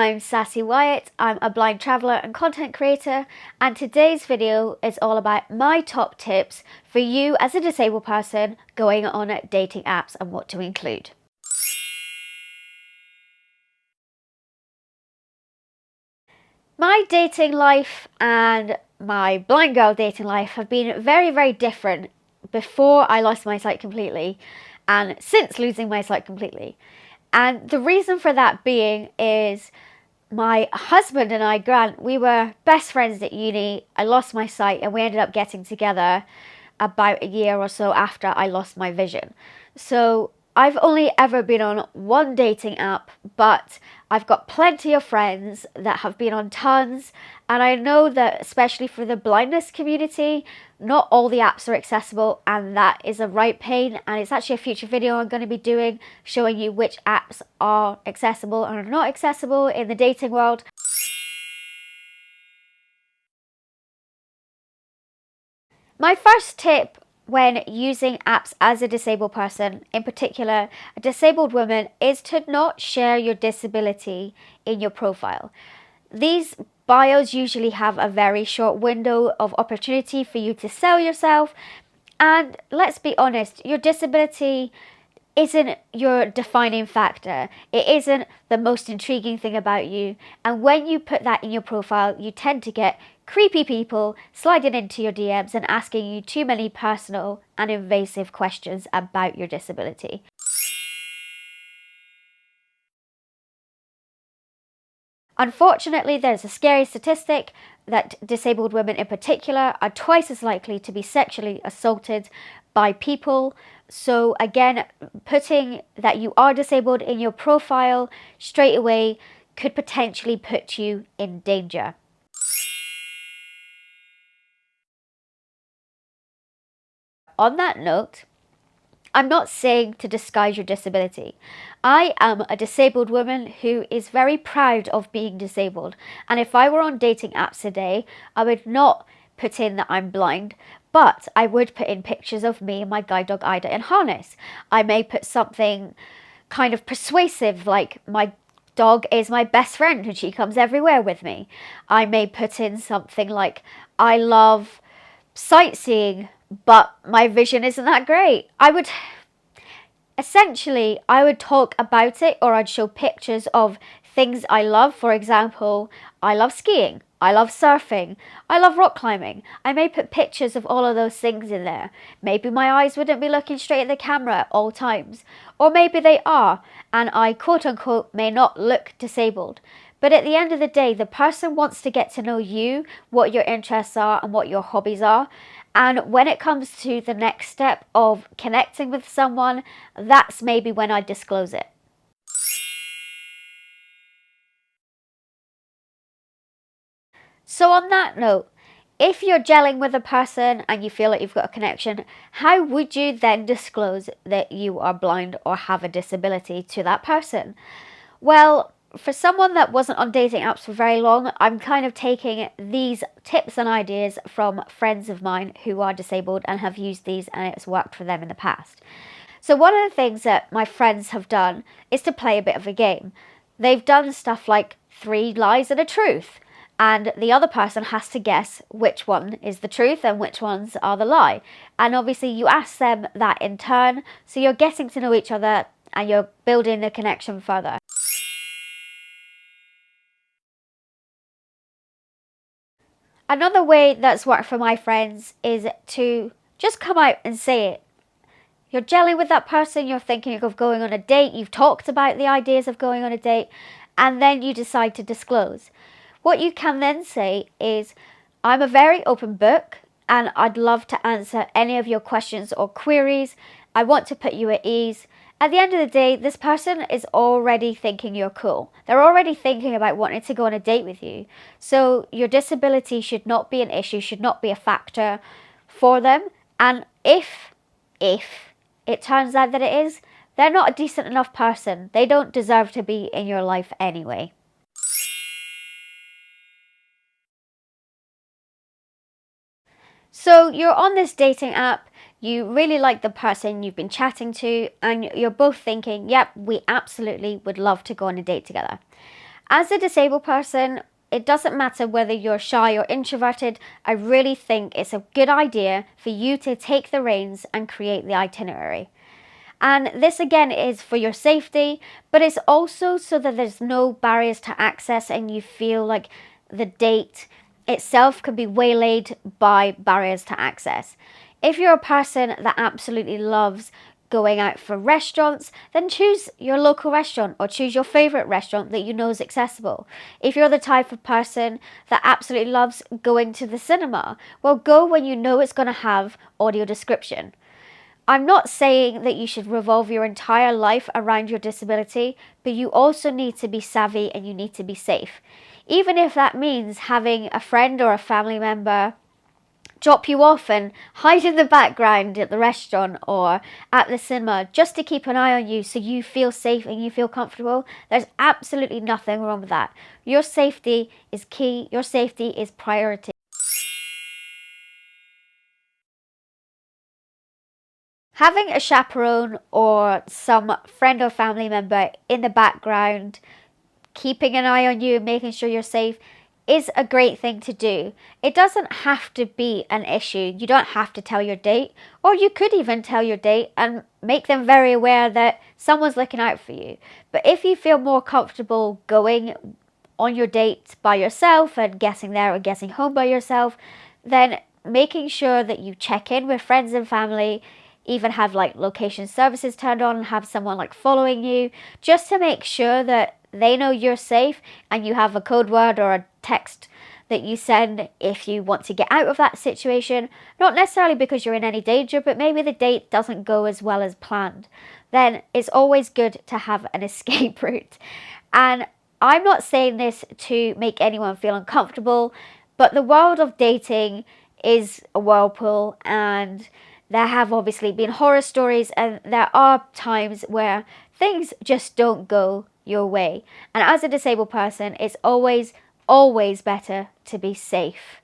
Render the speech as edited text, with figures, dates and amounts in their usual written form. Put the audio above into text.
I'm Sassy Wyatt, I'm a blind traveller and content creator, and today's video is all about my top tips for you as a disabled person going on dating apps and what to include. My dating life and my blind girl dating life have been very, very different before I lost my sight completely and since losing my sight completely. And the reason for that being is my husband and I, Grant, we were best friends at uni. I lost my sight and we ended up getting together about a year or so after I lost my vision. So I've only ever been on one dating app, but I've got plenty of friends that have been on tons, and I know that especially for the blindness community, not all the apps are accessible, and that is a right pain. And it's actually a future video I'm going to be doing showing you which apps are accessible and are not accessible in the dating world. My first tip when using apps as a disabled person, in particular a disabled woman, is to not share your disability in your profile. These bios usually have a very short window of opportunity for you to sell yourself, and let's be honest, your disability isn't your defining factor. It isn't the most intriguing thing about you. And when you put that in your profile, you tend to get creepy people sliding into your DMs and asking you too many personal and invasive questions about your disability. Unfortunately, there's a scary statistic that disabled women in particular are twice as likely to be sexually assaulted by people. So again, putting that you are disabled in your profile straight away could potentially put you in danger. On that note, I'm not saying to disguise your disability. I am a disabled woman who is very proud of being disabled. And if I were on dating apps today, I would not put in that I'm blind, but I would put in pictures of me and my guide dog Ida in harness. I may put something kind of persuasive like my dog is my best friend and she comes everywhere with me. I may put in something like I love sightseeing, but my vision isn't that great. I would talk about it, or I'd show pictures of things I love. For example, I love skiing, I love surfing, I love rock climbing. I may put pictures of all of those things in there. Maybe my eyes wouldn't be looking straight at the camera at all times, or maybe they are, and I quote unquote may not look disabled. But at the end of the day, the person wants to get to know you, what your interests are and what your hobbies are. And when it comes to the next step of connecting with someone, that's maybe when I disclose it. So on that note, if you're gelling with a person and you feel like you've got a connection, how would you then disclose that you are blind or have a disability to that person? Well, for someone that wasn't on dating apps for very long, I'm kind of taking these tips and ideas from friends of mine who are disabled and have used these and it's worked for them in the past. So one of the things that my friends have done is to play a bit of a game. They've done stuff like 3 lies and a truth, and the other person has to guess which one is the truth and which ones are the lie. And obviously you ask them that in turn, so you're getting to know each other and you're building the connection further. Another way that's worked for my friends is to just come out and say it. You're gelling with that person, you're thinking of going on a date, you've talked about the ideas of going on a date, and then you decide to disclose. What you can then say is, I'm a very open book and I'd love to answer any of your questions or queries. I want to put you at ease. At the end of the day, this person is already thinking you're cool. They're already thinking about wanting to go on a date with you. So your disability should not be an issue, should not be a factor for them. And if it turns out that it is, they're not a decent enough person. They don't deserve to be in your life anyway. So you're on this dating app, you really like the person you've been chatting to, and you're both thinking, yep, we absolutely would love to go on a date together. As a disabled person, it doesn't matter whether you're shy or introverted, I really think it's a good idea for you to take the reins and create the itinerary. And this again is for your safety, but it's also so that there's no barriers to access and you feel like the date itself can be waylaid by barriers to access. If you're a person that absolutely loves going out for restaurants, then choose your local restaurant or choose your favorite restaurant that you know is accessible. If you're the type of person that absolutely loves going to the cinema, well, go when you know it's going to have audio description. I'm not saying that you should revolve your entire life around your disability, but you also need to be savvy and you need to be safe. Even if that means having a friend or a family member drop you off and hide in the background at the restaurant or at the cinema just to keep an eye on you so you feel safe and you feel comfortable. There's absolutely nothing wrong with that. Your safety is key. Your safety is priority. Having a chaperone or some friend or family member in the background, keeping an eye on you and making sure you're safe is a great thing to do. It doesn't have to be an issue. You don't have to tell your date, or you could even tell your date and make them very aware that someone's looking out for you. But if you feel more comfortable going on your date by yourself and getting there or getting home by yourself, then making sure that you check in with friends and family, even have like location services turned on and have someone like following you just to make sure that they know you're safe and you have a code word or a text that you send if you want to get out of that situation, not necessarily because you're in any danger, but maybe the date doesn't go as well as planned. Then it's always good to have an escape route. And I'm not saying this to make anyone feel uncomfortable, but the world of dating is a whirlpool, and there have obviously been horror stories, and there are times where things just don't go your way. And as a disabled person, it's always better to be safe.